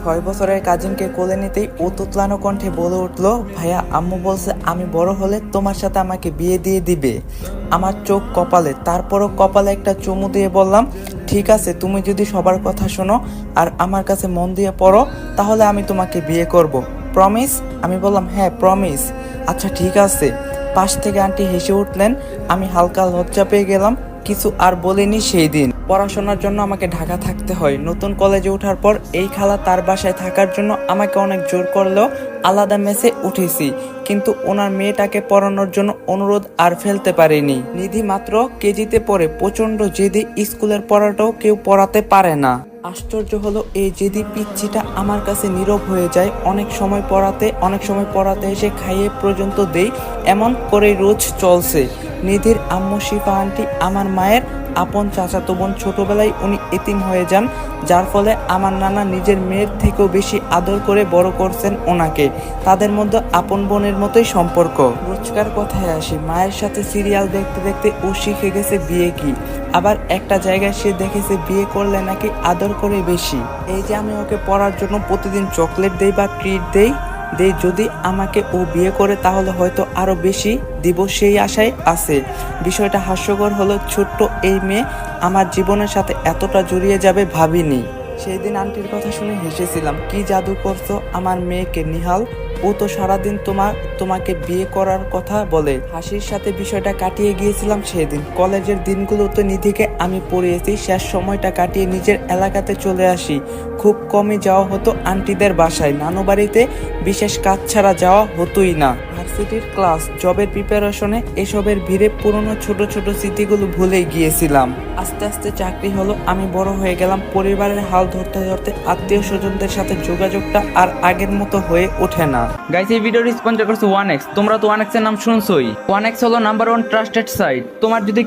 6 বছরের কাজিনকে কোলে নিতেই ও তুতলানো কণ্ঠে বলে উঠলো, ভাইয়া আম্মু বলছে আমি বড় হলে তোমার সাথে আমাকে বিয়ে দিয়ে দিবে। আমার চোখ কপালে, তারপরও কপালে একটা চুমু দিয়ে বললাম, ঠিক আছে, তুমি যদি সবার কথা শোনো আর আমার কাছে মন দিয়ে পড়ো তাহলে আমি তোমাকে বিয়ে করব। প্রমিস? আমি বললাম হ্যাঁ প্রমিস। আচ্ছা ঠিক আছে। পাশ থেকে আন্টি হেসে উঠলেন। আমি হালকা লজ্জা পেয়ে গেলাম। কিছু আর বলিনি সেই দিন। পড়াশোনার জন্য আমাকে ঢাকা থাকতে হয়। নতুন কলেজে ওঠার পর এই খালা তার বাসায় থাকার জন্য আমাকে অনেক জোর করলেও আলাদা মেসে উঠেছি, কিন্তু ওনার মেয়েটাকে পড়ানোর জন্য অনুরোধ আর ফেলতে পারিনি। নিধি মাত্র কেজিতে পড়ে, প্রচন্ড জেদি, স্কুলের পড়াটাও কেউ পড়াতে পারে না। আশ্চর্য হলো এই জেদি পিচ্ছিটা আমার কাছে নীরব হয়ে যায়। অনেক সময় পড়াতে এসে খাইয়ে পর্যন্ত দেই, এমন করেই রোজ চলছে। নিধির আম্মু শিফা আন্টি আমার মায়ের আপন চাচাতো বোন। ছোটবেলায় উনি এতিম হয়ে যান, যার ফলে আমার নানা নিজের মেয়ের থেকেও বেশি আদর করে বড় করছেন ওনাকে। তাদের মধ্যে আপন বোনের মতোই সম্পর্ক। রোজকার কথায় আসি, মায়ের সাথে সিরিয়াল দেখতে দেখতে ও শিখে গেছে বিয়ে কি। আবার একটা জায়গায় সে দেখেছে বিয়ে করলে নাকি আদর করে বেশি। এই যে আমি ওকে পড়ার জন্য প্রতিদিন চকলেট দেই বা ট্রিট দেই, যদি আমাকে ও বিয়ে করে তাহলে হয়তো আরো বেশি দিব, সেই আশায় আছে। বিষয়টা হাস্যকর হলো, ছোট্ট এই মেয়ে আমার জীবনের সাথে এতটা জড়িয়ে যাবে ভাবিনি। সেই দিন আন্টির কথা শুনে হেসেছিলাম, কি জাদু করছো আমার মেয়েকে নিহাল, ও তো সারাদিন তোমাকে বিয়ে করার কথা বলে। হাসির সাথে বিষয়টা কাটিয়ে গিয়েছিলাম সেদিন। কলেজের দিনগুলোতে নিধিকে আমি পড়িয়েছি। শেষ সময়টা কাটিয়ে নিজের এলাকাতে চলে আসি। খুব কমই যাওয়া হতো আন্টিদের বাসায়। নানু বাড়িতে বিশেষ কাজ ছাড়া যাওয়া হতোই না। ভার্সিটির ক্লাস, জবের প্রিপারেশনে এসবের ভিড়ে পুরনো ছোট ছোট স্মৃতিগুলো ভুলে গিয়েছিলাম। আস্তে আস্তে চাকরি হলো, আমি বড় হয়ে গেলাম। পরিবারের হাল ধরতে ধরতে আত্মীয় স্বজনদের সাথে যোগাযোগটা আর আগের মতো হয়ে ওঠে না। গাইস, এই ভিডিওটি স্পন্সর করছে 1x। তোমরা তো 1x এর নাম শুনছোই। 1x হলো নাম্বার 1 ট্রাস্টেড সাইট। তোমার যদি